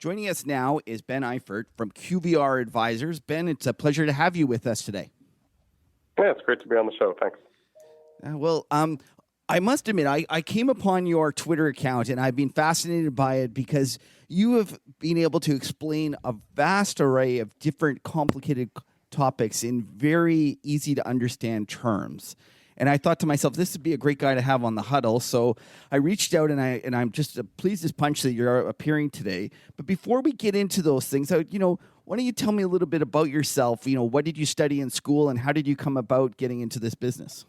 Joining us now is Benn Eifert from QVR Advisors. Ben, it's a pleasure to have you with us today. Yeah, it's great to be on the show. Thanks. I must admit, I came upon your Twitter account and I've been fascinated by it because you have been able to explain a vast array of different complicated topics in very easy to understand terms. And I thought to myself, this would be a great guy to have on the huddle. So I reached out and I'm just pleased as punch that you're appearing today. But before we get into those things, why don't you tell me a little bit about yourself? What did you study in school and how did you come about getting into this business?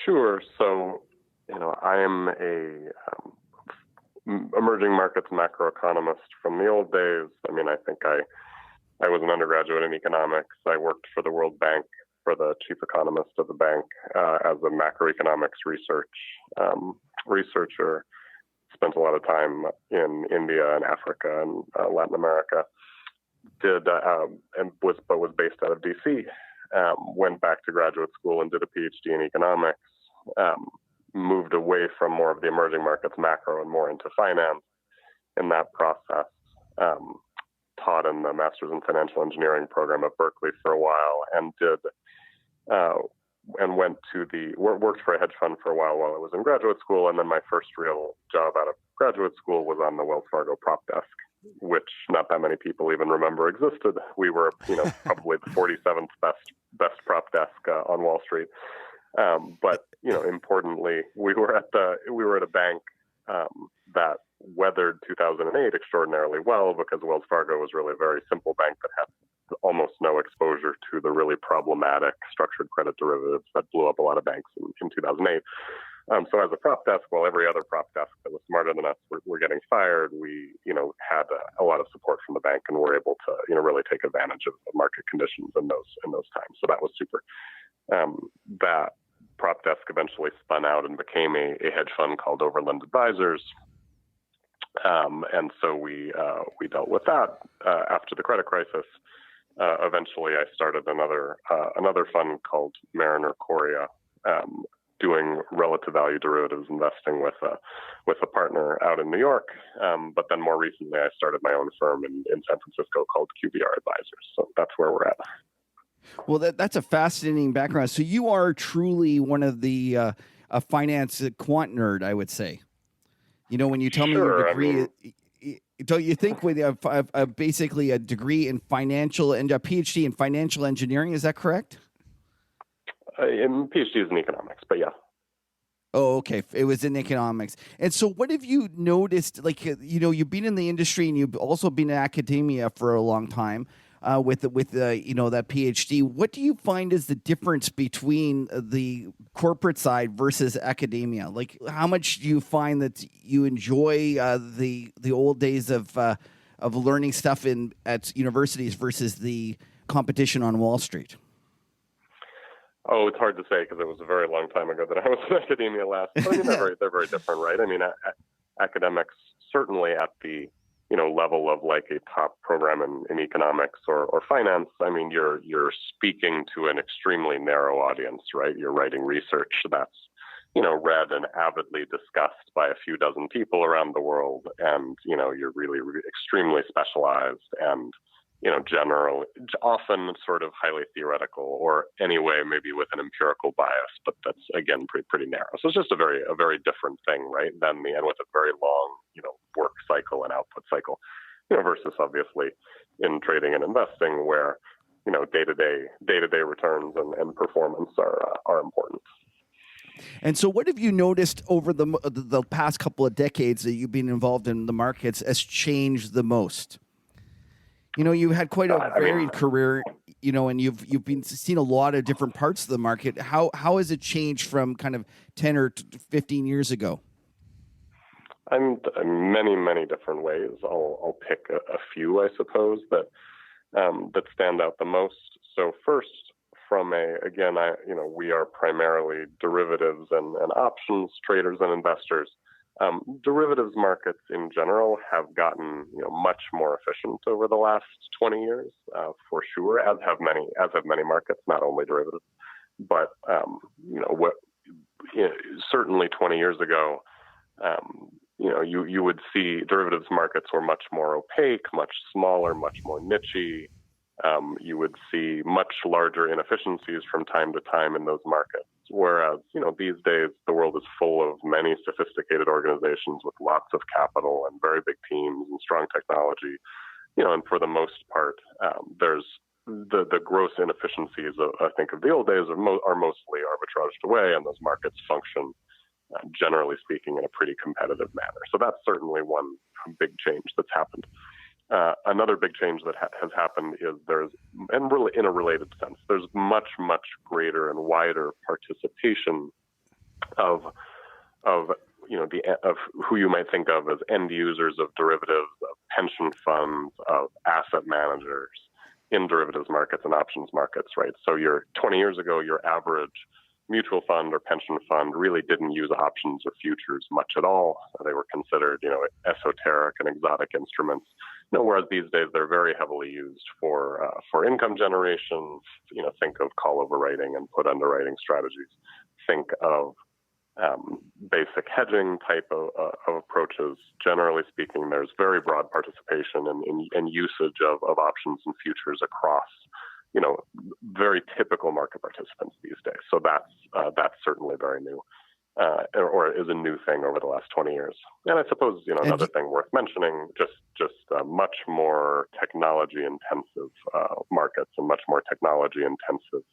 Sure. So, I am a emerging markets macroeconomist from the old days. I think I was an undergraduate in economics. I worked for the World Bank for the chief economist of the bank as a macroeconomics researcher. Spent a lot of time in India and Africa and Latin America. Was based out of DC. Went back to graduate school and did a PhD in economics. Moved away from more of the emerging markets macro and more into finance. In that process, taught in the Master's in Financial Engineering program at Berkeley for a while, and worked for a hedge fund for a while I was in graduate school. And then my first real job out of graduate school was on the Wells Fargo prop desk, which not that many people even remember existed. We were, probably the 47th best prop desk on Wall Street. But importantly, we were at a bank that weathered 2008 extraordinarily well, because Wells Fargo was really a very simple bank that had almost no exposure to the really problematic structured credit derivatives that blew up a lot of banks in 2008. So as a prop desk, while every other prop desk that was smarter than us were getting fired, we, had a lot of support from the bank and were able to, really take advantage of market conditions in those times. So that was super. That prop desk eventually spun out and became a hedge fund called Overland Advisors. And so we dealt with that after the credit crisis. Eventually, I started another fund called Mariner Coria, doing relative value derivatives investing with a partner out in New York. But then more recently, I started my own firm in San Francisco called QVR Advisors. So that's where we're at. Well, that's a fascinating background. So you are truly one of the a finance quant nerd, I would say. When you tell me your degree, don't you think with basically a degree in financial and a PhD in financial engineering, is that correct? PhD is in economics, but yeah. Oh, okay. It was in economics. And so what have you noticed? You've been in the industry and you've also been in academia for a long time. With that PhD, what do you find is the difference between the corporate side versus academia? Like, how much do you find that you enjoy the old days of learning stuff at universities versus the competition on Wall Street? Oh, it's hard to say because it was a very long time ago that I was in academia last. But they're very different, right? Academics certainly at the level of like a top program in economics or finance. You're speaking to an extremely narrow audience, right? You're writing research that's, read and avidly discussed by a few dozen people around the world. And, you're really extremely specialized and, general, often sort of highly theoretical, or anyway, maybe with an empirical bias, but that's again pretty narrow. So it's just a very different thing, right? And with a very long, work cycle and output cycle, versus obviously in trading and investing where, day-to-day returns and performance are important. And so what have you noticed over the past couple of decades that you've been involved in the markets has changed the most? You had quite a varied career, and you've seen a lot of different parts of the market. How has it changed from kind of 10 or 15 years ago? Many different ways. I'll pick a few, I suppose, that stand out the most. So first, we are primarily derivatives and options traders and investors. Derivatives markets in general have gotten much more efficient over the last 20 years, for sure, as have many markets, not only derivatives, but certainly 20 years ago, you would see derivatives markets were much more opaque, much smaller, much more nichey. You would see much larger inefficiencies from time to time in those markets. Whereas, these days the world is full of many sophisticated organizations with lots of capital and very big teams and strong technology. And for the most part, there's the gross inefficiencies I think of the old days are mostly arbitraged away, and those markets function, generally speaking, in a pretty competitive manner. So that's certainly one big change that's happened. Another big change that has happened is and really in a related sense, there's much, much greater and wider participation of who you might think of as end users of derivatives, of pension funds, of asset managers in derivatives markets and options markets, right? So 20 years ago, your average mutual fund or pension fund really didn't use options or futures much at all. They were considered, esoteric and exotic instruments. Whereas these days they're very heavily used for income generation. Think of call overwriting and put underwriting strategies. Think of basic hedging type of approaches. Generally speaking, there's very broad participation and usage of options and futures across very typical market participants these days. So that's certainly very new, or is a new thing over the last 20 years. And I suppose another thing worth mentioning, just much more technology intensive markets and much more technology intensive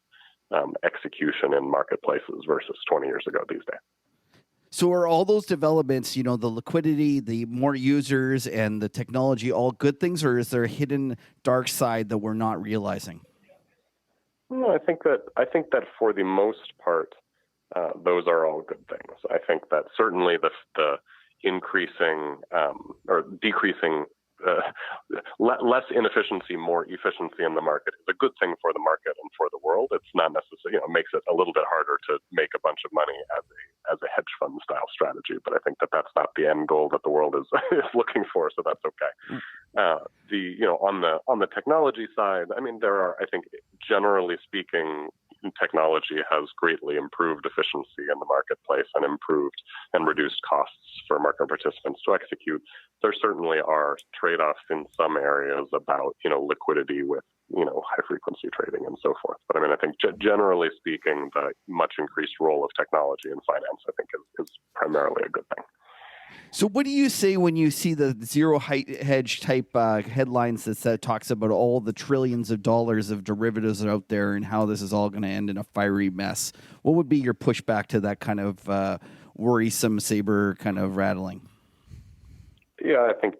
execution in marketplaces versus 20 years ago these days. So are all those developments, the liquidity, the more users, and the technology, all good things, or is there a hidden dark side that we're not realizing? No, I think that for the most part, those are all good things. I think that certainly the increasing or decreasing less inefficiency, more efficiency in the market is a good thing for the market and for the world. It's not necessarily, makes it a little bit harder to make a bunch of money as a hedge fund style strategy. But I think that that's not the end goal that the world is looking for. So that's okay. On the technology side, there are, I think, generally speaking, technology has greatly improved efficiency in the marketplace and improved and reduced costs for market participants to execute. There certainly are trade-offs in some areas about, liquidity with, high frequency trading and so forth. But I think generally speaking, the much increased role of technology in finance, I think is primarily a good thing. So what do you say when you see the zero hedge type headlines that talks about all the trillions of dollars of derivatives out there and how this is all going to end in a fiery mess? What would be your pushback to that kind of worrisome saber kind of rattling? Yeah, I think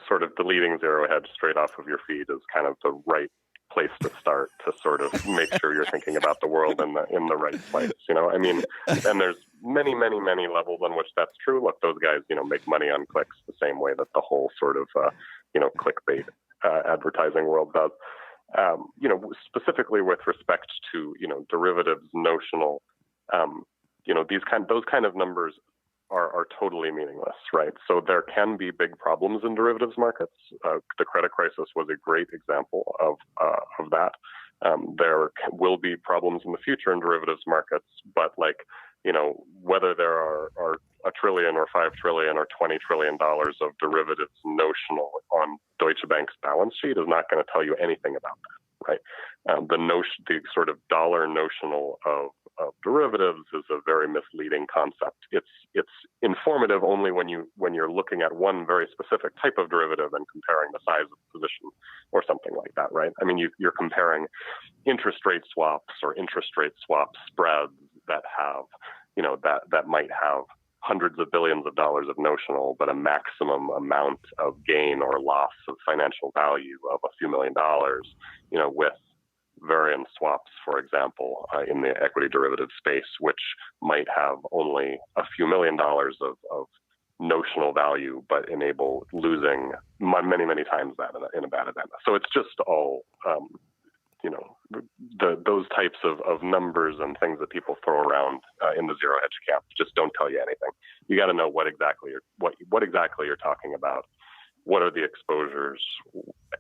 sort of deleting zero hedge straight off of your feed is kind of the right place to start to sort of make sure you're thinking about the world in the right place. And there's many, many, many levels on which that's true. Look, those guys, make money on clicks the same way that the whole sort of, clickbait advertising world does. Specifically with respect to, derivatives, notional, those kind of numbers are totally meaningless, right? So there can be big problems in derivatives markets. The credit crisis was a great example of that. There will be problems in the future in derivatives markets, but whether there are $1 trillion or $5 trillion or $20 trillion of derivatives notional on Deutsche Bank's balance sheet is not going to tell you anything about that, right? The sort of dollar notional of derivatives is a very misleading concept. It's informative only when you're looking at one very specific type of derivative and comparing the size of the position or something like that, right? You're comparing interest rate swaps or interest rate swap spreads that have, that might have hundreds of billions of dollars of notional, but a maximum amount of gain or loss of financial value of a few $1 million, with variance swaps, for example, in the equity derivative space, which might have only a few $1 million of notional value, but enable losing many, many times that in a bad event. So it's just all, those types of numbers and things that people throw around in the zero hedge camp just don't tell you anything. You got to know what exactly you're talking about. What are the exposures?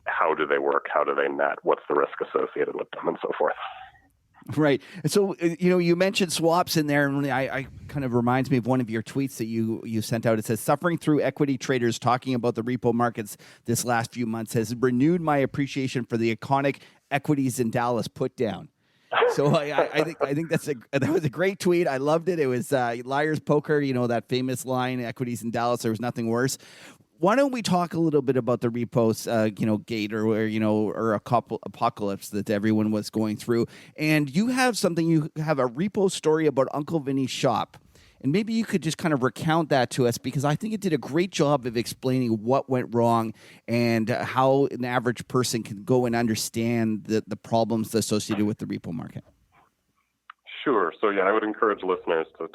How do they work? How do they net? What's the risk associated with them, and so forth? Right. So, you mentioned swaps in there, and I kind of reminds me of one of your tweets that you sent out. It says, suffering through equity traders talking about the repo markets this last few months has renewed my appreciation for the iconic equities in Dallas put down. So I think that was a great tweet. I loved it. It was Liar's Poker, that famous line, equities in Dallas, there was nothing worse. Why don't we talk a little bit about the repos, gate or a couple apocalypse that everyone was going through. And you have you have a repo story about Uncle Vinny's shop. And maybe you could just kind of recount that to us, because I think it did a great job of explaining what went wrong and how an average person can go and understand the problems associated with the repo market. Sure. So yeah, I would encourage listeners to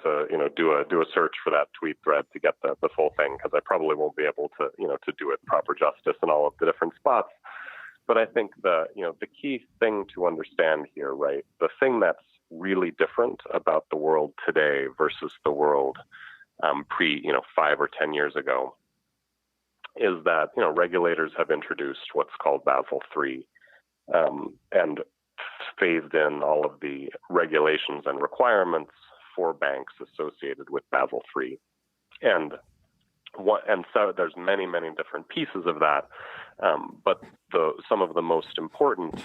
do a search for that tweet thread to get the full thing, because I probably won't be able to do it proper justice in all of the different spots. But I think the key thing to understand here, right? The thing that's really different about the world today versus the world pre 5 or 10 years ago is that regulators have introduced what's called Basel III, and phased in all of the regulations and requirements for banks associated with Basel III. And so there's many different pieces of that, but some of the most important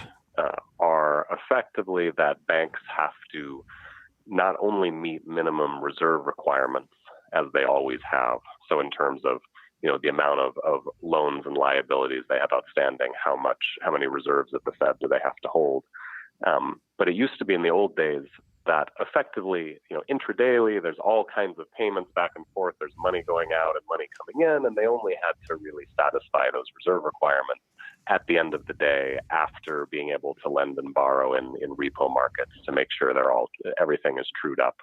are effectively that banks have to not only meet minimum reserve requirements, as they always have, so in terms of the amount of loans and liabilities they have outstanding, how many reserves at the Fed do they have to hold. But it used to be in the old days that effectively, intradaily, there's all kinds of payments back and forth. There's money going out and money coming in, and they only had to really satisfy those reserve requirements at the end of the day, after being able to lend and borrow in repo markets to make sure everything is trued up.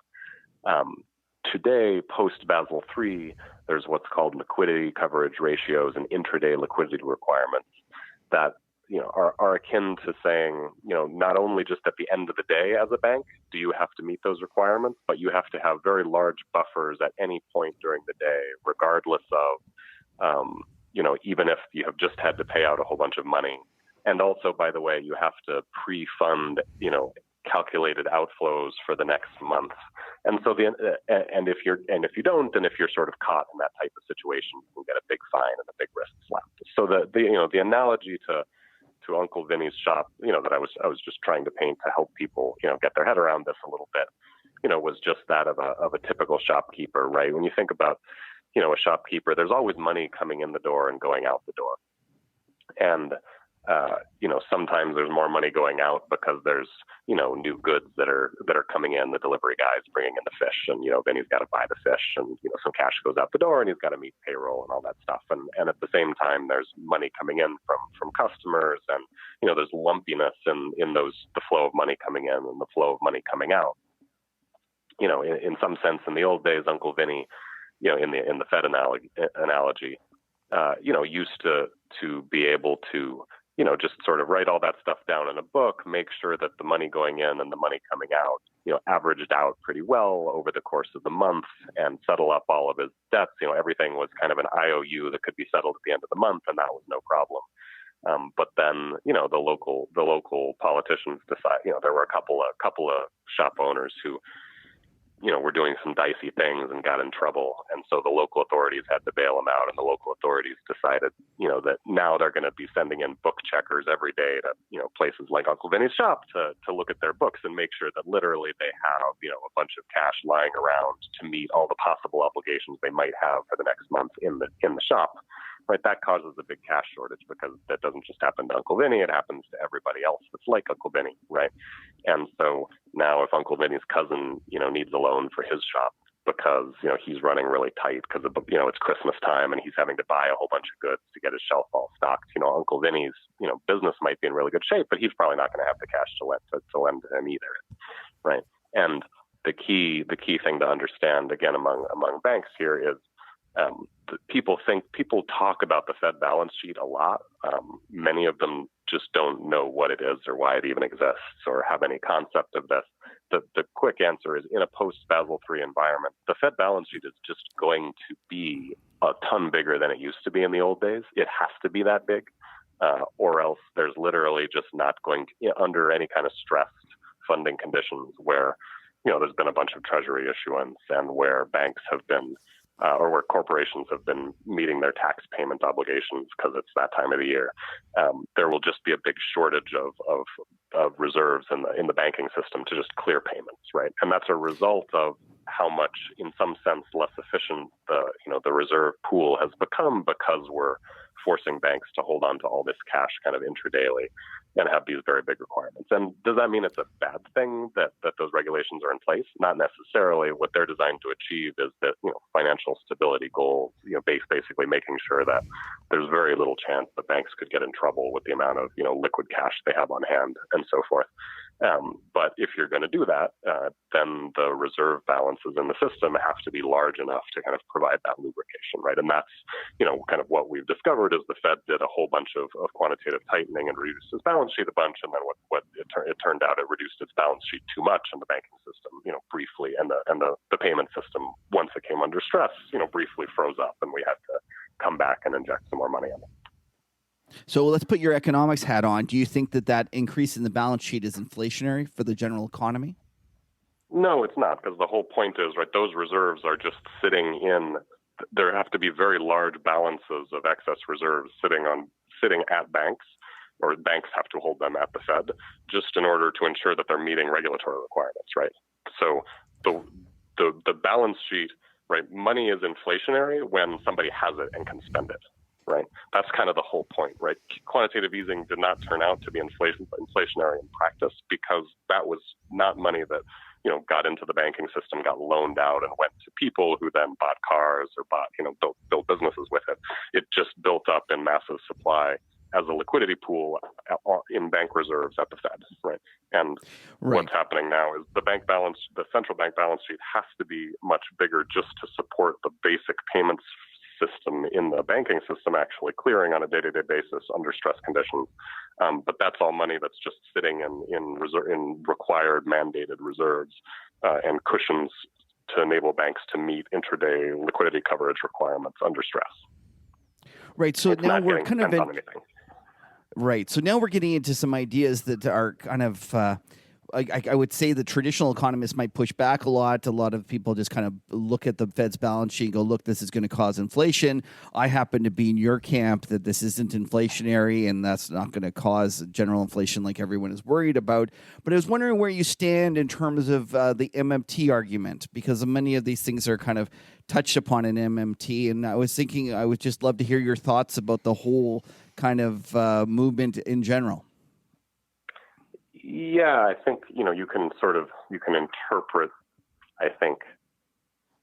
Today, post Basel III, there's what's called liquidity coverage ratios and intraday liquidity requirements that are akin to saying, not only just at the end of the day as a bank do you have to meet those requirements, but you have to have very large buffers at any point during the day, regardless of, even if you have just had to pay out a whole bunch of money. And also, by the way, you have to pre-fund, calculated outflows for the next month. And so if you don't, and if you're sort of caught in that type of situation, you can get a big fine and a big risk slap. So the analogy to Uncle Vinny's shop, that I was just trying to paint to help people, get their head around this a little bit, was just that of a typical shopkeeper, right? When you think about, a shopkeeper, there's always money coming in the door and going out the door. And, sometimes there's more money going out because there's, new goods that are coming in. The delivery guy's bringing in the fish, and, Vinny's got to buy the fish, and, some cash goes out the door, and he's got to meet payroll and all that stuff. And at the same time, there's money coming in from customers, and, there's lumpiness in the flow of money coming in and the flow of money coming out. In some sense, in the old days, Uncle Vinny, in the Fed analogy, used to be able to, just sort of write all that stuff down in a book, make sure that the money going in and the money coming out, averaged out pretty well over the course of the month, and settle up all of his debts. Everything was kind of an IOU that could be settled at the end of the month, and that was no problem. But then, the local politicians decide, there were a couple of shop owners who, were doing some dicey things and got in trouble. And so the local authorities had to bail them out, and the local authorities decided, that now they're going to be sending in book checkers every day to, places like Uncle Vinny's shop to look at their books and make sure that literally they have, a bunch of cash lying around to meet all the possible obligations they might have for the next month in the shop. Right, that causes a big cash shortage, because that doesn't just happen to Uncle Vinny; it happens to everybody else that's like Uncle Vinny, right? And so now, if Uncle Vinny's cousin, needs a loan for his shop because he's running really tight because it's Christmas time and he's having to buy a whole bunch of goods to get his shelf all stocked, Uncle Vinny's business might be in really good shape, but he's probably not going to have the cash to lend to him either, right? And the key thing to understand, again, among banks here is, people talk about the Fed balance sheet a lot. Many of them just don't know what it is or why it even exists or have any concept of this. The quick answer is, in a post-Basel III environment, the Fed balance sheet is just going to be a ton bigger than it used to be in the old days. It has to be that big, or else there's literally just not going to, under any kind of stressed funding conditions where, there's been a bunch of treasury issuance and where banks have been, or where corporations have been meeting their tax payment obligations because it's that time of the year, there will just be a big shortage of reserves in the banking system to just clear payments, right? And that's a result of how much, in some sense, less efficient the reserve pool has become because we're forcing banks to hold on to all this cash kind of intradaily and have these very big requirements. And does that mean it's a bad thing that those regulations are in place? Not necessarily. What they're designed to achieve is that, financial stability goals, basically making sure that there's very little chance that banks could get in trouble with the amount of, liquid cash they have on hand and so forth. But if you're going to do that, then the reserve balances in the system have to be large enough to kind of provide that lubrication, right? And that's, kind of what we've discovered is the Fed did a whole bunch of quantitative tightening and reduced its balance sheet a bunch. And then it turned out it reduced its balance sheet too much in the banking system, briefly. And the payment system, once it came under stress, briefly froze up and we had to come back and inject some more money in it. So let's put your economics hat on. Do you think that increase in the balance sheet is inflationary for the general economy? No, it's not, because the whole point is, right, those reserves are just sitting there have to be very large balances of excess reserves sitting at banks, or banks have to hold them at the Fed, just in order to ensure that they're meeting regulatory requirements, right? So the balance sheet, right, money is inflationary when somebody has it and can spend it. Right. That's kind of the whole point, right? Quantitative easing did not turn out to be inflationary in practice because that was not money that, got into the banking system, got loaned out and went to people who then bought cars or built businesses with it. It just built up in massive supply as a liquidity pool in bank reserves at the Fed, right? And what's happening now is the central bank balance sheet has to be much bigger just to support the basic payments system in the banking system actually clearing on a day-to-day basis under stress conditions. But that's all money that's just sitting in required mandated reserves and cushions to enable banks to meet intraday liquidity coverage requirements under stress. Right. So now we're kind of right. So now we're getting into some ideas that are kind of I would say the traditional economists might push back a lot. A lot of people just kind of look at the Fed's balance sheet and go, look, this is going to cause inflation. I happen to be in your camp that this isn't inflationary and that's not going to cause general inflation like everyone is worried about. But I was wondering where you stand in terms of the MMT argument, because many of these things are kind of touched upon in MMT. And I was thinking I would just love to hear your thoughts about the whole kind of movement in general. Yeah, I think, you can interpret, I think,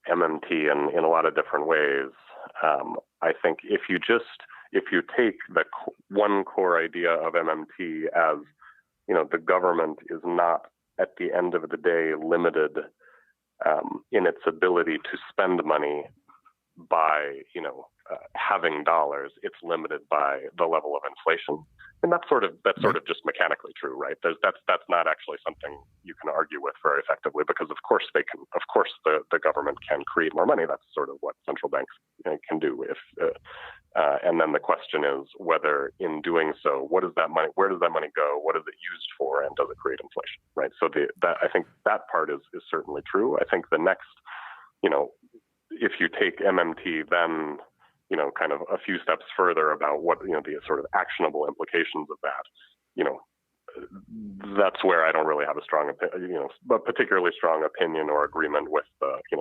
MMT in a lot of different ways. I think if you take the one core idea of MMT as, the government is not at the end of the day limited in its ability to spend money by, having dollars, it's limited by the level of inflation. And that's sort of just mechanically true, right? That's not actually something you can argue with very effectively, because of course the government can create more money. That's sort of what central banks can do. And then the question is whether in doing so, where does that money go? What is it used for? And does it create inflation, right? So I think that part is certainly true. I think the next, if you take MMT, then kind of a few steps further about what, the sort of actionable implications of that, that's where I don't really have a strong opinion, but particularly strong opinion or agreement with,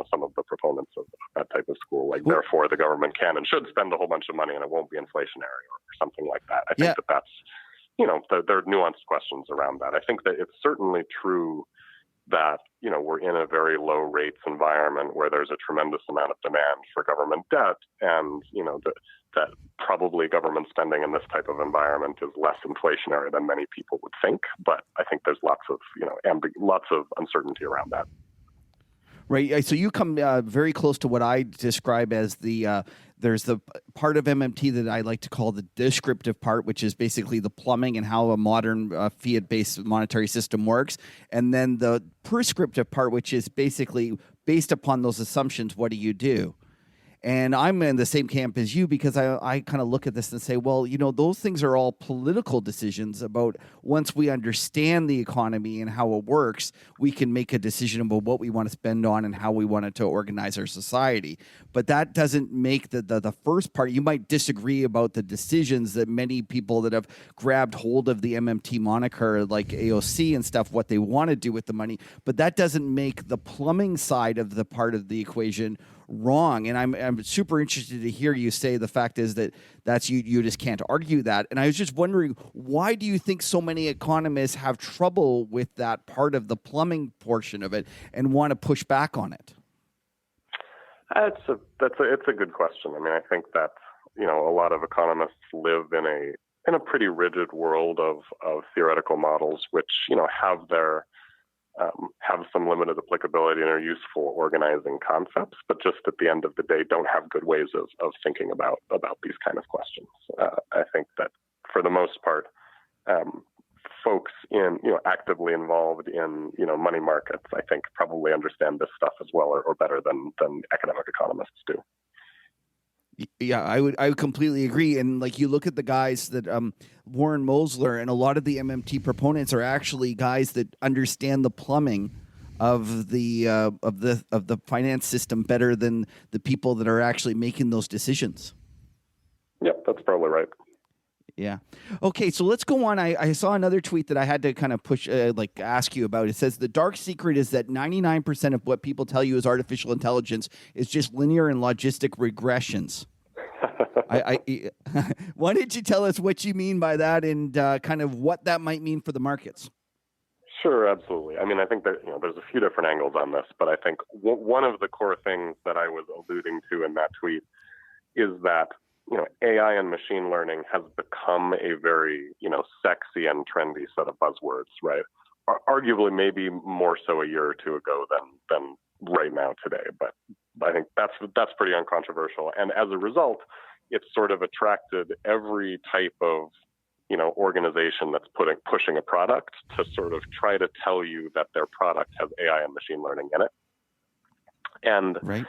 some of the proponents of that type of school. Like, therefore, the government can and should spend a whole bunch of money and it won't be inflationary or something like that. I think that's, there are nuanced questions around that. I think that it's certainly true that, we're in a very low rates environment where there's a tremendous amount of demand for government debt, and, that probably government spending in this type of environment is less inflationary than many people would think. But I think there's lots of, lots of uncertainty around that. Right. So you come very close to what I describe as there's the part of MMT that I like to call the descriptive part, which is basically the plumbing and how a modern fiat-based monetary system works. And then the prescriptive part, which is basically based upon those assumptions, what do you do? And I'm in the same camp as you because I kind of look at this and say, well, those things are all political decisions about once we understand the economy and how it works, we can make a decision about what we want to spend on and how we want it to organize our society. But that doesn't make the first part. You might disagree about the decisions that many people that have grabbed hold of the MMT moniker, like AOC and stuff, what they want to do with the money. But that doesn't make the plumbing side of the part of the equation wrong. And I'm super interested to hear you say the fact is that's you just can't argue that. And I was just wondering, why do you think so many economists have trouble with that part of the plumbing portion of it and want to push back on it? It's a good question. I mean, I think that a lot of economists live in a pretty rigid world of theoretical models, which have some limited applicability and are useful organizing concepts, but just at the end of the day don't have good ways of thinking about these kind of questions. I think that for the most part, folks actively involved in money markets, I think probably understand this stuff as well or better than academic economists do. Yeah, I would completely agree. And like you look at the guys that Warren Mosler and a lot of the MMT proponents are actually guys that understand the plumbing of the finance system better than the people that are actually making those decisions. Yep, that's probably right. Yeah. Okay, so let's go on. I saw another tweet that I had to kind of push, ask you about. It says the dark secret is that 99% of what people tell you is artificial intelligence is just linear and logistic regressions. Why don't you tell us what you mean by that and kind of what that might mean for the markets? Sure, absolutely. I mean, I think that there's a few different angles on this, but I think one of the core things that I was alluding to in that tweet is that AI and machine learning has become a very sexy and trendy set of buzzwords, right? Arguably, maybe more so a year or two ago than right now today, but I think that's pretty uncontroversial. And as a result, it's sort of attracted every type of organization that's pushing a product to sort of try to tell you that their product has AI and machine learning in it. And right.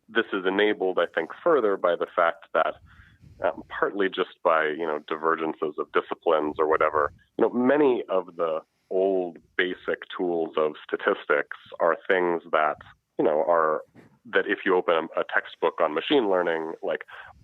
This is enabled, I think, further by the fact that partly just by divergences of disciplines or whatever, many of the old basic tools of statistics are things that that if you open a textbook on machine learning, like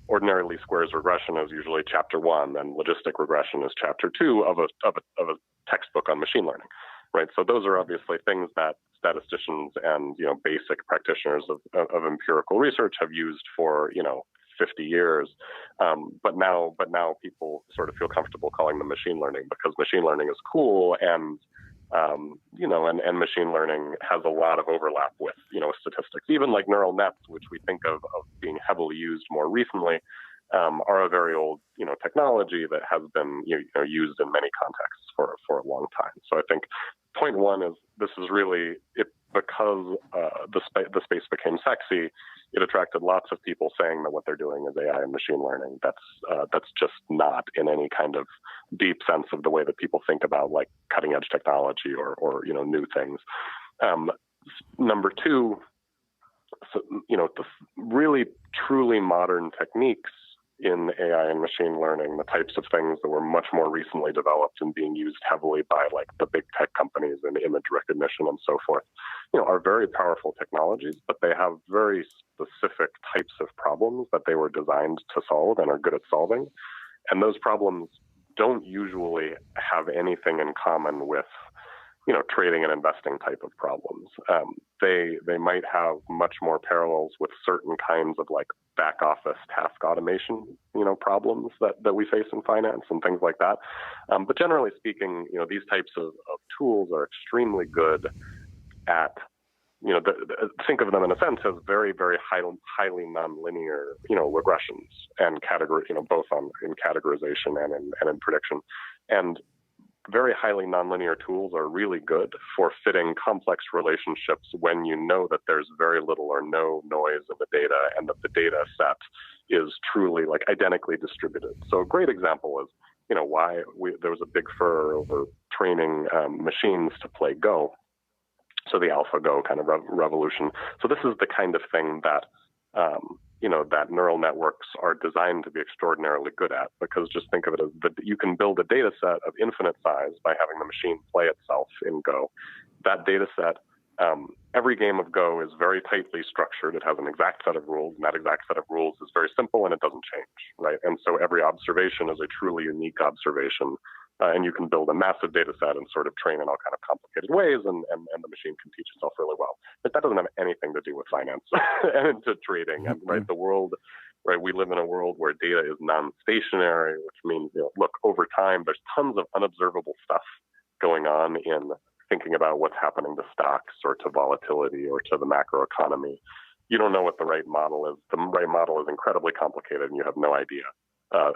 ordinarily squares regression is usually chapter 1 and logistic regression is chapter 2 of a textbook on machine learning, right? So those are obviously things that statisticians and basic practitioners of empirical research have used for 50 years, but now people sort of feel comfortable calling them machine learning because machine learning is cool and machine learning has a lot of overlap with statistics. Even like neural nets, which we think of being heavily used more recently, are a very old technology that has been used in many contexts for a long time. So I think point one is this is really it because the space became sexy. It attracted lots of people saying that what they're doing is AI and machine learning. That's just not in any kind of deep sense of the way that people think about like cutting edge technology or new things. Number two, so, the really truly modern techniques in AI and machine learning, the types of things that were much more recently developed and being used heavily by like the big tech companies in image recognition and so forth, are very powerful technologies, but they have very specific types of problems that they were designed to solve and are good at solving. And those problems don't usually have anything in common with trading and investing type of problems. They might have much more parallels with certain kinds of like back office task automation, problems that we face in finance and things like that. But generally speaking, these types of tools are extremely good at, think of them in a sense as very, very highly nonlinear, regressions and category, both in categorization and in prediction. And very highly nonlinear tools are really good for fitting complex relationships when you know that there's very little or no noise in the data and that the data set is truly like identically distributed. So a great example is, why there was a big furor over training machines to play Go. So the AlphaGo kind of revolution. So this is the kind of thing that that neural networks are designed to be extraordinarily good at, because just think of it as that you can build a data set of infinite size by having the machine play itself in Go. That data set, every game of Go is very tightly structured. It has an exact set of rules, and that exact set of rules is very simple and it doesn't change, right? And so every observation is a truly unique observation. And you can build a massive data set and sort of train in all kind of complicated ways, and the machine can teach itself really well. But that doesn't have anything to do with finance and to trading. And right, the world, right, we live in a world where data is non-stationary, which means, look, over time, there's tons of unobservable stuff going on in thinking about what's happening to stocks or to volatility or to the macroeconomy. You don't know what the right model is. The right model is incredibly complicated, and you have no idea.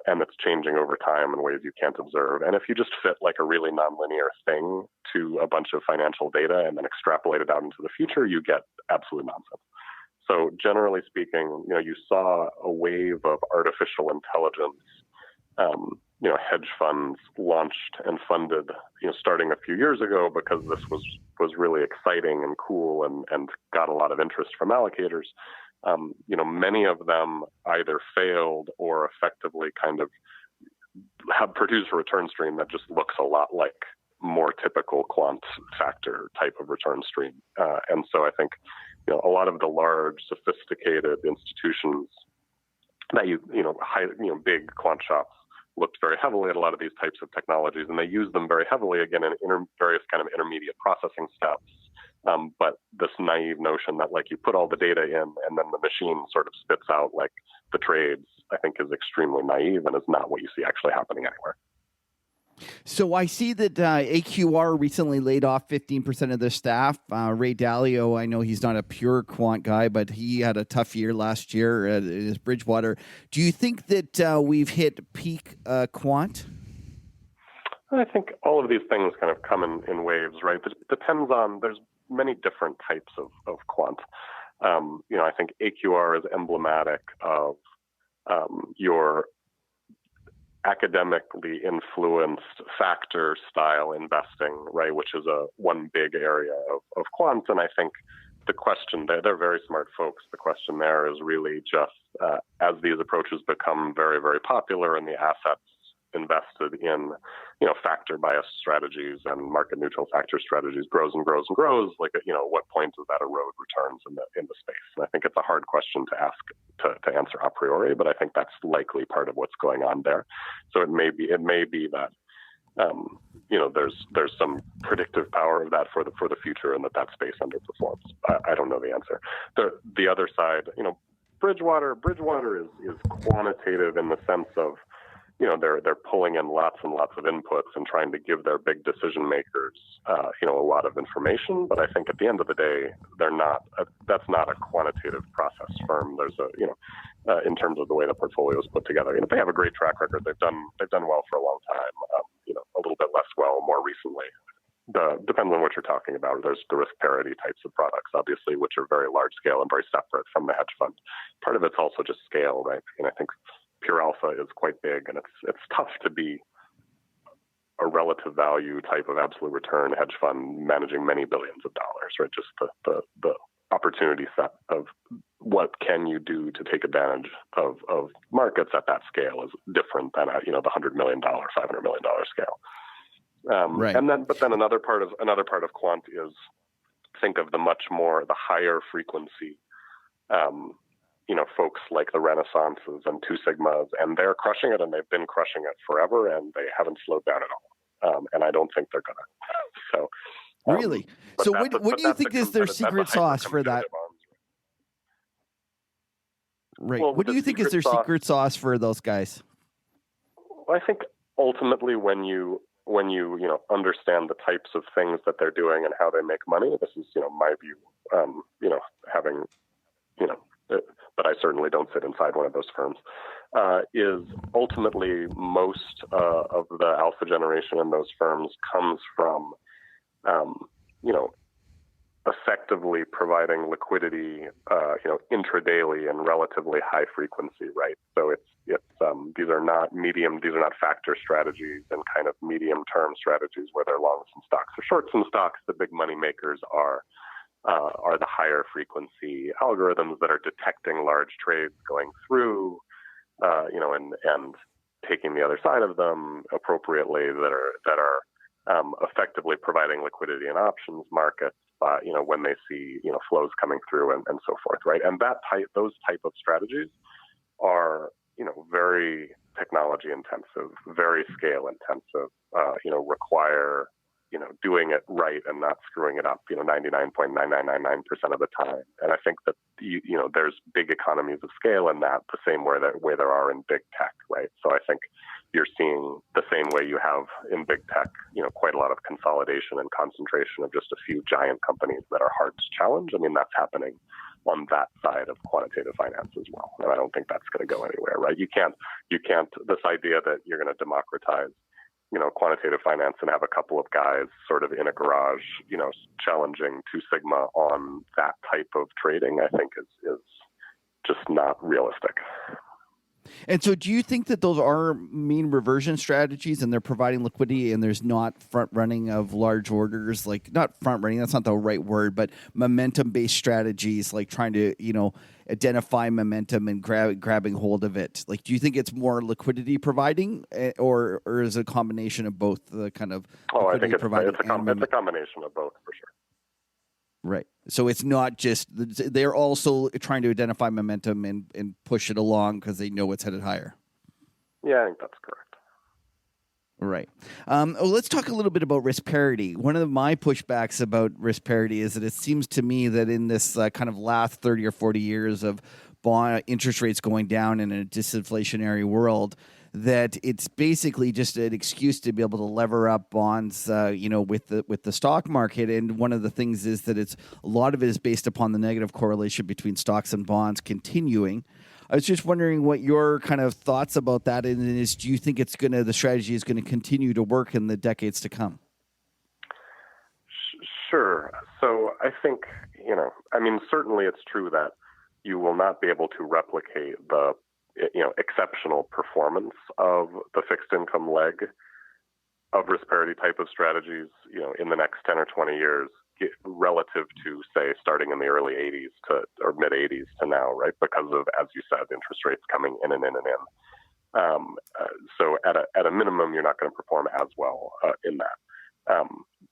And it's changing over time in ways you can't observe. And if you just fit like a really nonlinear thing to a bunch of financial data and then extrapolate it out into the future, you get absolute nonsense. So generally speaking, you saw a wave of artificial intelligence, hedge funds launched and funded, starting a few years ago, because this was really exciting and cool and got a lot of interest from allocators. Many of them either failed or effectively kind of have produced a return stream that just looks a lot like more typical quant factor type of return stream. And so I think, a lot of the large, sophisticated institutions that big quant shops looked very heavily at a lot of these types of technologies, and they use them very heavily, again, in various kind of intermediate processing steps. But this naive notion that you put all the data in and then the machine sort of spits out the trades, I think is extremely naive and is not what you see actually happening anywhere. So I see that AQR recently laid off 15% of their staff. Ray Dalio, I know he's not a pure quant guy, but he had a tough year last year at his Bridgewater. Do you think that we've hit peak quant? I think all of these things kind of come in waves, right? It depends on, there's many different types of quant. I think AQR is emblematic of your academically influenced factor style investing, right, which is one big area of quant. And I think the question, they're very smart folks. The question there is really just as these approaches become very, very popular and the assets invested in, factor bias strategies and market neutral factor strategies grows and grows and grows, at what point does that erode returns in the space? And I think it's a hard question to ask to answer a priori, but I think that's likely part of what's going on there. So it may be that there's some predictive power of that for the future, and that space underperforms. I don't know the answer. The other side, Bridgewater is quantitative in the sense of, they're pulling in lots and lots of inputs and trying to give their big decision makers, a lot of information. But I think at the end of the day, that's not a quantitative process firm. There's in terms of the way the portfolio is put together, they have a great track record. They've done well for a long time. A little bit less well more recently. Depends on what you're talking about. There's the risk parity types of products, obviously, which are very large scale and very separate from the hedge fund. Part of it's also just scale, right? And I think pure alpha is quite big, and it's tough to be a relative value type of absolute return hedge fund managing many billions of dollars, right? Just the opportunity set of what can you do to take advantage of markets at that scale is different than at the $100 million, $500 million scale. Right. But then another part of quant is think of the higher frequency. Folks like the Renaissances and Two Sigmas, and they're crushing it, and they've been crushing it forever, and they haven't slowed down at all. And I don't think they're gonna. So really, so what do you think is their secret sauce for that? Right. Well, what do you think is their secret sauce for those guys? Well, I think ultimately, when you understand the types of things that they're doing and how they make money, this is my view. Having but I certainly don't sit inside one of those firms, is ultimately most of the alpha generation in those firms comes from, effectively providing liquidity, intradaily and relatively high frequency, right? So these are not factor strategies and kind of medium-term strategies where they're longs in stocks or shorts in stocks. The big money makers are are the higher frequency algorithms that are detecting large trades going through, and taking the other side of them appropriately, that are effectively providing liquidity in options markets, when they see, flows coming through and so forth, right? And those type of strategies are, very technology intensive, very scale intensive, require, doing it right and not screwing it up, 99.9999% of the time. And I think that, there's big economies of scale in that, the same way there are in big tech, right? So I think you're seeing the same way you have in big tech, quite a lot of consolidation and concentration of just a few giant companies that are hard to challenge. I mean, that's happening on that side of quantitative finance as well. And I don't think that's going to go anywhere, right? You can't, this idea that you're going to democratize, quantitative finance and have a couple of guys sort of in a garage, challenging 2 sigma on that type of trading, I think is just not realistic. And so do you think that those are mean reversion strategies and they're providing liquidity and there's not front running of large orders, like not front running, that's not the right word, but momentum based strategies, like trying to, identify momentum and grabbing hold of it? Like, do you think it's more liquidity providing or is it a combination of both, the kind of I think it's a combination of both for sure. Right. So it's not just, they're also trying to identify momentum and push it along because they know it's headed higher. Yeah, I think that's correct. Right. Let's talk a little bit about risk parity. One of my pushbacks about risk parity is that it seems to me that in this kind of last 30 or 40 years of bond interest rates going down in a disinflationary world, that it's basically just an excuse to be able to lever up bonds, with the stock market. And one of the things is that a lot of it is based upon the negative correlation between stocks and bonds continuing. I was just wondering what your kind of thoughts about that is. Do you think the strategy is going to continue to work in the decades to come? Sure. So I think, certainly it's true that you will not be able to replicate the exceptional performance of the fixed income leg of risk parity type of strategies, in the next 10 or 20 years relative to, say, starting in the early 80s or mid 80s to now, right? Because of, as you said, interest rates coming in and in and in. So at a minimum, you're not going to perform as well in that.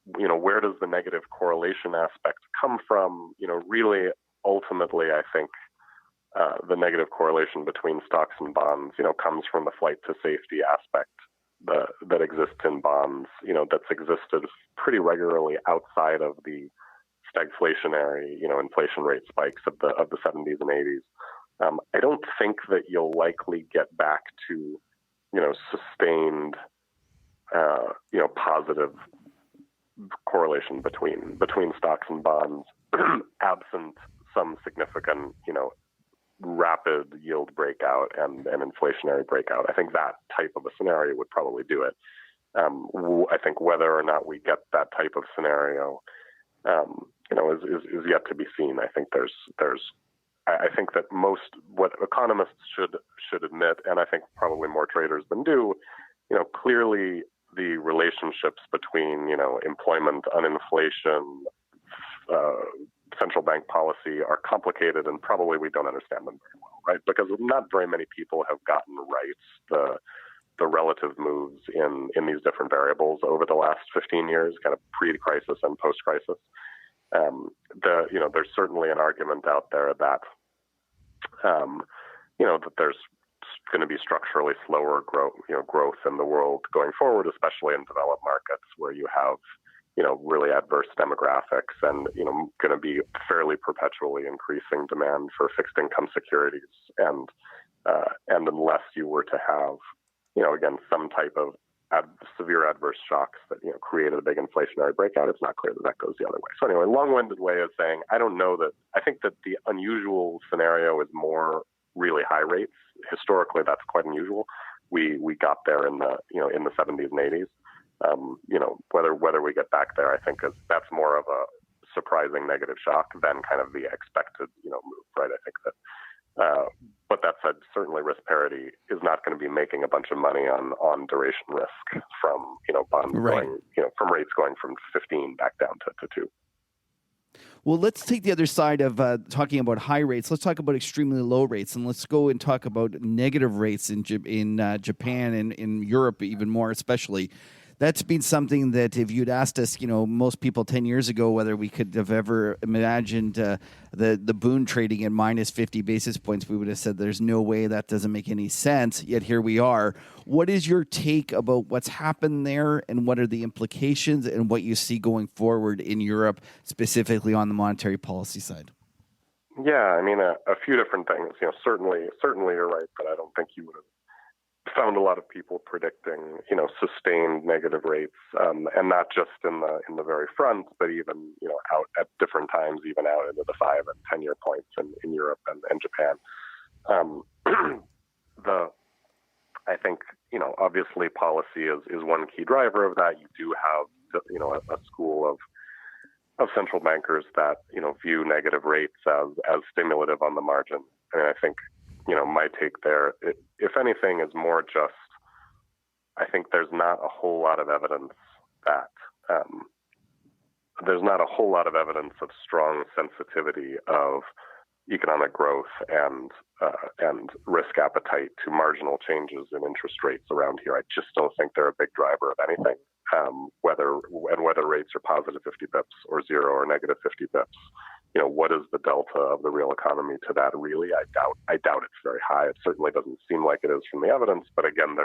Where does the negative correlation aspect come from? Really, ultimately, I think the negative correlation between stocks and bonds, comes from the flight to safety aspect that exists in bonds, that's existed pretty regularly outside of the stagflationary, inflation rate spikes of the 70s and 80s. I don't think that you'll likely get back to, sustained, positive correlation between stocks and bonds, absent some significant, rapid yield breakout and inflationary breakout. I think that type of a scenario would probably do it. I think whether or not we get that type of scenario, is yet to be seen. I think I think that what economists should admit, and I think probably more traders than do, clearly the relationships between, employment, uninflation, central bank policy are complicated, and probably we don't understand them very well, right? Because not very many people have gotten right the relative moves in these different variables over the last 15 years, kind of pre-crisis and post-crisis. There's certainly an argument out there that, that there's going to be structurally slower growth in the world going forward, especially in developed markets where you have, really adverse demographics and, going to be fairly perpetually increasing demand for fixed income securities. And unless you were to have, again, some type of severe adverse shocks that, created a big inflationary breakout, it's not clear that goes the other way. So anyway, long-winded way of saying, I think that the unusual scenario is more really high rates. Historically, that's quite unusual. We got there in the 70s and 80s. Whether we get back there, I think that's more of a surprising negative shock than kind of the expected, move, right? I think that, but that said, certainly risk parity is not going to be making a bunch of money on duration risk from, bonds going, from rates going from 15 back down to 2. Well, let's take the other side of talking about high rates. Let's talk about extremely low rates, and let's go and talk about negative rates in Japan and in Europe even more, especially. That's been something that if you'd asked us, most people 10 years ago, whether we could have ever imagined the Boone trading at minus 50 basis points, we would have said there's no way, that doesn't make any sense. Yet here we are. What is your take about what's happened there, and what are the implications and what you see going forward in Europe, specifically on the monetary policy side? Yeah, I mean, a few different things. Certainly you're right, but I don't think you would have found a lot of people predicting, sustained negative rates, and not just in the very front, but even, out at different times, even out into the 5 and 10-year points in Europe and Japan. I think, obviously policy is one key driver of that. You do have, a school of central bankers that, view negative rates as stimulative on the margin. And I think, my take there, if anything, is more just, I think there's not a whole lot of evidence that of strong sensitivity of economic growth and risk appetite to marginal changes in interest rates around here. I just don't think they're a big driver of anything. Whether rates are positive 50 bips or 0 or negative 50 bips, what is the delta of the real economy to that? Really, I doubt it's very high. It certainly doesn't seem like it is from the evidence. But again,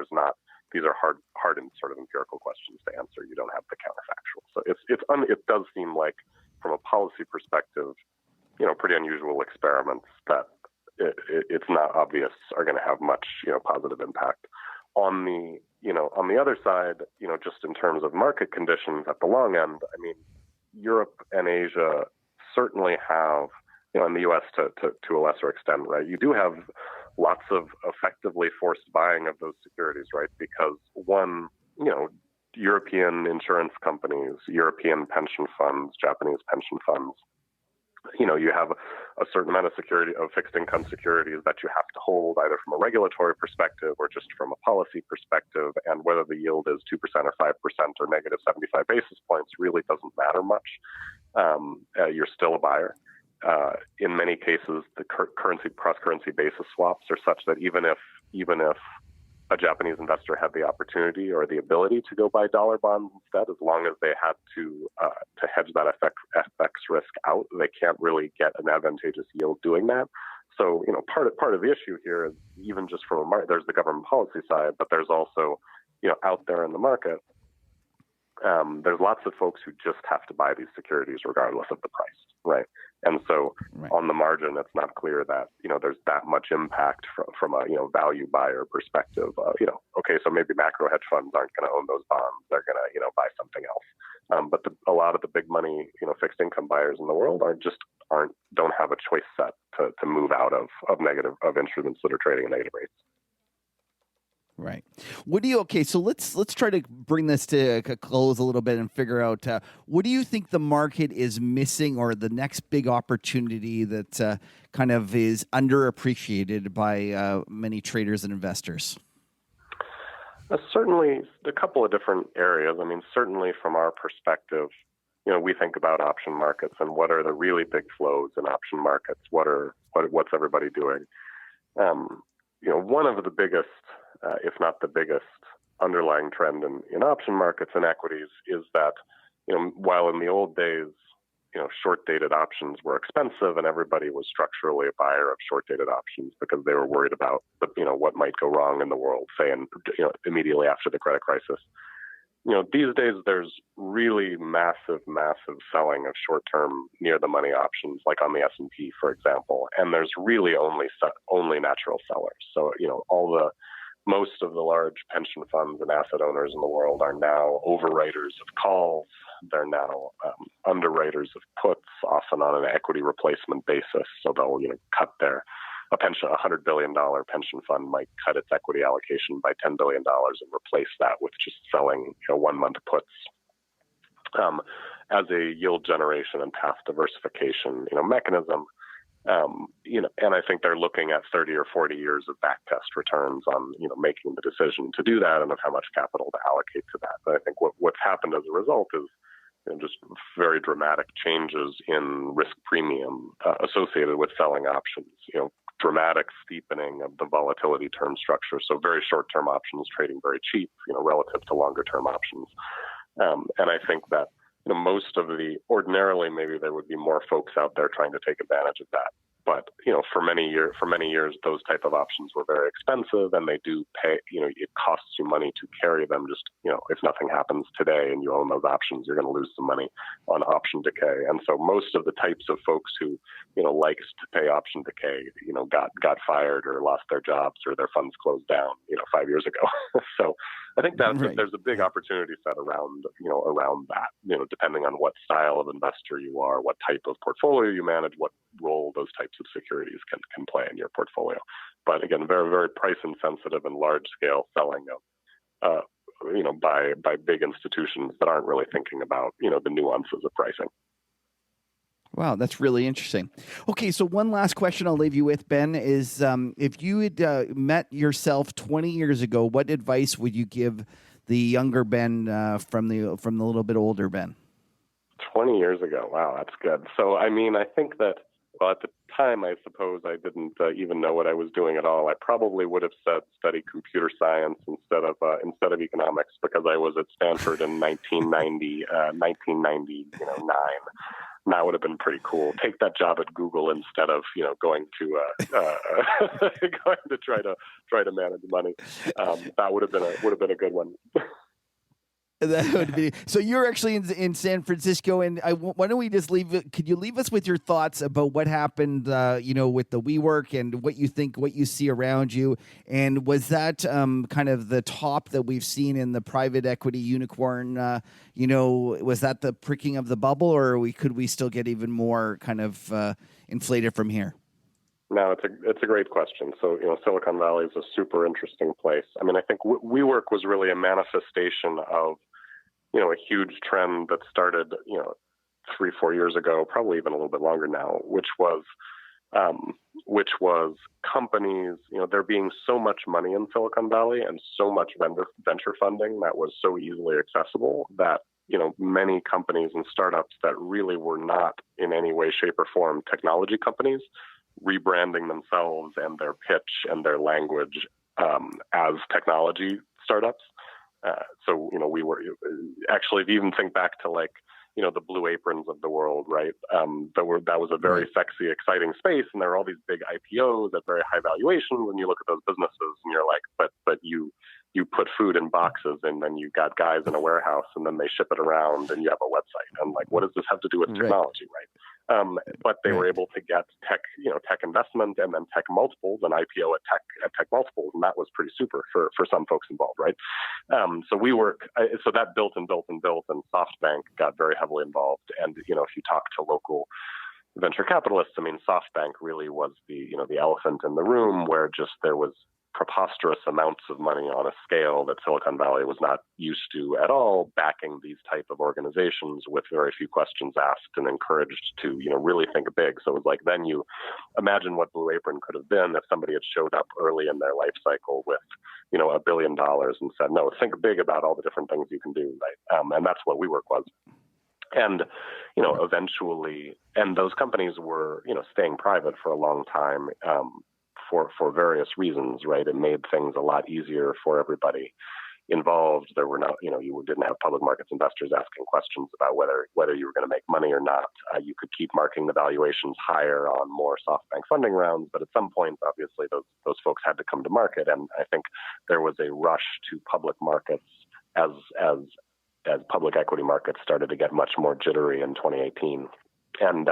these are hard and sort of empirical questions to answer. You don't have the counterfactual. So it does seem like, from a policy perspective, pretty unusual experiments that it's not obvious are going to have much, positive impact. On the other side, just in terms of market conditions at the long end, I mean, Europe and Asia certainly have, and the U.S. to a lesser extent, right? You do have lots of effectively forced buying of those securities, right? Because one, European insurance companies, European pension funds, Japanese pension funds, you have a certain amount of fixed income securities that you have to hold, either from a regulatory perspective or just from a policy perspective. And whether the yield is 2% or 5% or negative 75 basis points really doesn't matter much. You're still a buyer. In many cases, the cross-currency basis swaps are such that even if a Japanese investor had the opportunity or the ability to go buy dollar bonds instead, as long as they had to hedge that FX risk out, they can't really get an advantageous yield doing that. So, part of the issue here is, even just from there's the government policy side, but there's also, out there in the market, there's lots of folks who just have to buy these securities regardless of the price, right? And so on the margin, it's not clear that, there's that much impact from a, value buyer perspective. Okay, so maybe macro hedge funds aren't going to own those bonds. They're going to, buy something else. But a lot of the big money, fixed income buyers in the world don't have a choice set to move out of instruments that are trading at negative rates. Right. So let's try to bring this to a close a little bit and figure out what do you think the market is missing, or the next big opportunity that kind of is underappreciated by many traders and investors? Certainly a couple of different areas. I mean, certainly from our perspective, we think about option markets and what are the really big flows in option markets. What's everybody doing? One of the biggest, if not the biggest, underlying trend in option markets and equities is that, while in the old days, short-dated options were expensive and everybody was structurally a buyer of short-dated options because they were worried about, what might go wrong in the world, say, immediately after the credit crisis. These days there's really massive selling of short-term near-the-money options, like on the S&P, for example, and there's really only natural sellers. So, most of the large pension funds and asset owners in the world are now overwriters of calls. They're now underwriters of puts, often on an equity replacement basis. So they'll, cut a $100 billion pension fund might cut its equity allocation by $10 billion and replace that with just selling 1-month puts as a yield generation and path diversification mechanism. And I think they're looking at 30 or 40 years of backtest returns on, making the decision to do that and of how much capital to allocate to that. But I think what's happened as a result is just very dramatic changes in risk premium associated with selling options. Dramatic steepening of the volatility term structure. So very short-term options trading very cheap, relative to longer-term options. And I think that most of ordinarily maybe there would be more folks out there trying to take advantage of that. But for many years, those type of options were very expensive, and they do pay. It costs you money to carry them. Just if nothing happens today and you own those options, you're going to lose some money on option decay. And so most of the types of folks who likes to pay option decay, got fired or lost their jobs or their funds closed down, 5 years ago. So I think that there's a big opportunity set around that. Depending on what style of investor you are, what type of portfolio you manage, what role those types of securities can play in your portfolio. But again, very, very price insensitive and large scale selling of, by big institutions that aren't really thinking about, the nuances of pricing. Wow, that's really interesting. Okay, so one last question I'll leave you with, Ben, is if you had met yourself 20 years ago, what advice would you give the younger Ben from the little bit older Ben? 20 years ago. Wow, that's good. So, I think that, at the time, I suppose I didn't even know what I was doing at all. I probably would have said study computer science instead of economics, because I was at Stanford in 1999. That would have been pretty cool. Take that job at Google instead of going to going to try to manage money. That would have been a good one. That would be so. You're actually in San Francisco, and why don't we just leave? Could you leave us with your thoughts about what happened, with the WeWork and what you think, what you see around you, and was that kind of the top that we've seen in the private equity unicorn? Was that the pricking of the bubble, or could we still get even more kind of inflated from here? No, it's a great question. So, Silicon Valley is a super interesting place. I think WeWork was really a manifestation of, a huge trend that started, 3-4 years ago, probably even a little bit longer now, which was companies, there being so much money in Silicon Valley and so much venture funding that was so easily accessible that, many companies and startups that really were not in any way, shape, or form technology companies, rebranding themselves and their pitch and their language as technology startups. So, we were actually, if you even think back to the Blue Aprons of the world, right? That was a very sexy, exciting space, and there were all these big IPOs at very high valuations. And you look at those businesses, and you're like, but you put food in boxes, and then you got guys in a warehouse, and then they ship it around, and you have a website. And what does this have to do with technology, right? But they were able to get tech investment and then tech multiples, an IPO at tech multiples, and that was pretty super for some folks involved, right? So WeWork, so that built, and SoftBank got very heavily involved. And if you talk to local venture capitalists, SoftBank really was the elephant in the room, where just there was preposterous amounts of money on a scale that Silicon Valley was not used to at all, backing these type of organizations with very few questions asked and encouraged to, really think big. So it was then you imagine what Blue Apron could have been if somebody had showed up early in their life cycle with, $1 billion and said, no, think big about all the different things you can do, right? And that's what WeWork was. And, eventually, and those companies were, staying private for a long time, for various reasons, right? It made things a lot easier for everybody involved. There were no, you didn't have public markets investors asking questions about whether you were going to make money or not. You could keep marking the valuations higher on more SoftBank funding rounds, but at some point, obviously, those folks had to come to market. And I think there was a rush to public markets as public equity markets started to get much more jittery in 2018. And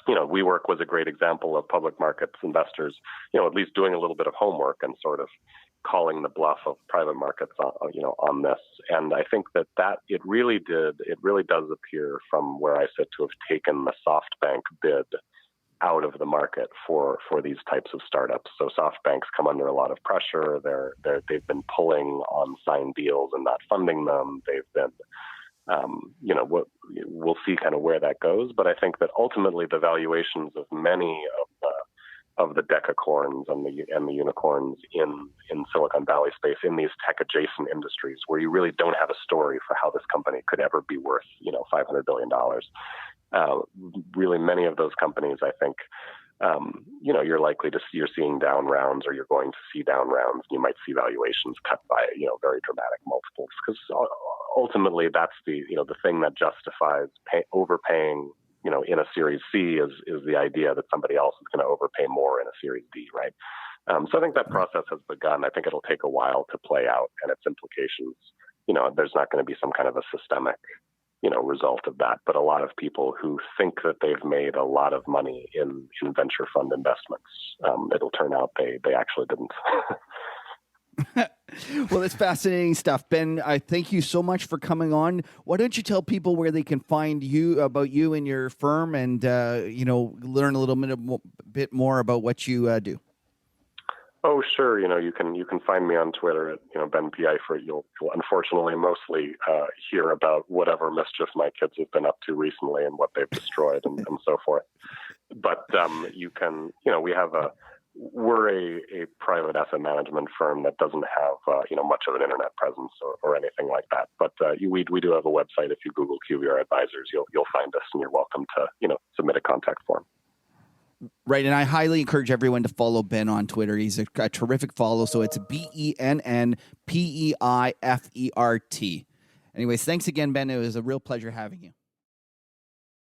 WeWork was a great example of public markets investors, at least doing a little bit of homework and sort of calling the bluff of private markets, on this. And I think that it really does appear from where I sit to have taken the SoftBank bid out of the market for these types of startups. So SoftBank's come under a lot of pressure. They've been pulling on signed deals and not funding them. They've been we'll see kind of where that goes. But I think that ultimately the valuations of many of of the decacorns and the unicorns in Silicon Valley space, in these tech adjacent industries where you really don't have a story for how this company could ever be worth, $500 billion. Really many of those companies, I think, you're seeing down rounds, or you're going to see down rounds. You might see valuations cut by, very dramatic multiples, because ultimately that's the thing that justifies overpaying, in a Series C is the idea that somebody else is going to overpay more in a Series D, right? So I think that process has begun. I think it'll take a while to play out, and its implications, there's not going to be some kind of a systemic result of that. But a lot of people who think that they've made a lot of money in venture fund investments, it'll turn out they actually didn't. Well, it's fascinating stuff. Benn, I thank you so much for coming on. Why don't you tell people where they can find about you and your firm, and learn a little bit more about what you do? Oh, sure. You can find me on Twitter at Benn P. Eifert. You'll unfortunately mostly hear about whatever mischief my kids have been up to recently and what they've destroyed and so forth. But we're a private asset management firm that doesn't have much of an internet presence or anything like that. But we do have a website. If you Google QVR Advisors, you'll find us, and you're welcome to submit a contact form. Right, and I highly encourage everyone to follow Benn on Twitter. He's a terrific follow, so it's BENNPEIFERT. Anyways, thanks again, Benn. It was a real pleasure having you.